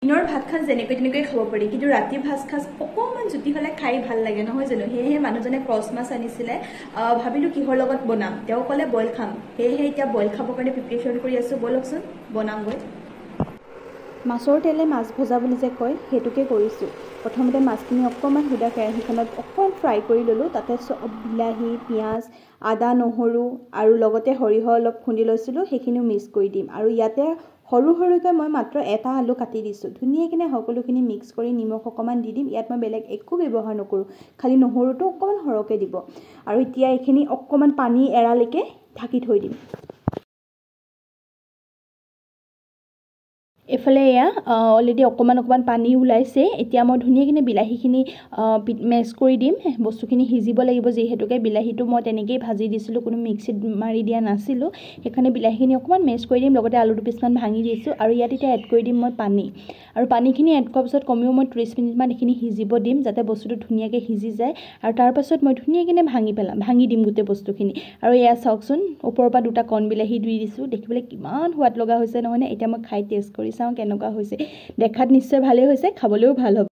দিনৰ ভাত খাজ যেনেকৈ খাব পাৰি, কিন্তু ৰাতিৰ ভাত খাজ অকণমান জুতি হ'লে খাই ভাল লাগে নহয় জানো। সেয়েহে মানুহজনে ক্ৰছ মাছ আনিছিলে, ভাবিলোঁ কিহৰ লগত বনাম। তেওঁ ক'লে বইল খাম, সেয়েহে এতিয়া বইল খাবৰ কাৰণে প্ৰিপেৰেশ্যন কৰি আছোঁ। ব'লকচোন বনামগৈ। মাছৰ তেলে মাছ ভজা বুলি যে কয়, সেইটোকে কৰিছোঁ। প্ৰথমতে মাছখিনি অকণমান সুদা কেৰাহীখনত অকণমান ফ্ৰাই কৰি ল'লোঁ। তাতে বিলাহী, পিঁয়াজ, আদা, নহৰু আৰু লগতে সৰিয়হ অলপ খুন্দি লৈছিলোঁ, সেইখিনিও মিক্স কৰি দিম। আৰু ইয়াতে সৰু সৰুকৈ মই মাত্ৰ এটা আলু কাটি দিছোঁ। ধুনীয়াকৈ সকলোখিনি মিক্স কৰি নিমখ অকণমান দি দিম। ইয়াত মই বেলেগ একো ব্যৱহাৰ নকৰোঁ, খালি নহৰুটো অকণমান সৰহকৈ দিব। আৰু এতিয়া এইখিনি অকণমান পানী এৰালৈকে ঢাকি থৈ দিম। এইফালে এয়া অলৰেডি অকণমান পানী ওলাইছে। এতিয়া মই ধুনীয়াকৈ বিলাহীখিনি মেছ কৰি দিম। বস্তুখিনি সিজিব লাগিব, যিহেতুকে বিলাহীটো মই তেনেকৈয়ে ভাজি দিছিলোঁ, কোনো মিক্সিত মাৰি দিয়া নাছিলোঁ। সেইকাৰণে বিলাহীখিনি অকণমান মেছ কৰি দিম, লগতে আলু দুপিচমান ভাঙি দিছোঁ। আৰু ইয়াত এতিয়া এড কৰি দিম মই পানী। আৰু পানীখিনি এড কৰাৰ পিছত কমেও মই 30 মিনিটমান এইখিনি সিজিব দিম, যাতে বস্তুটো ধুনীয়াকৈ সিজি যায়। আৰু তাৰপাছত মই ধুনীয়াকৈ ভাঙি দিম গোটেই বস্তুখিনি। আৰু এয়া চাওকচোন, ওপৰৰ পৰা 2টা কণ বিলাহী দি দিছোঁ। দেখিবলৈ কিমান সোৱাদ লগা হৈছে নহয়নে। এতিয়া মই খাই টেষ্ট কৰি চাওঁ কেনেকুৱা হৈছে। দেখাত নিশ্চয় ভালেই হৈছে, খাবলৈও ভাল হ'ব।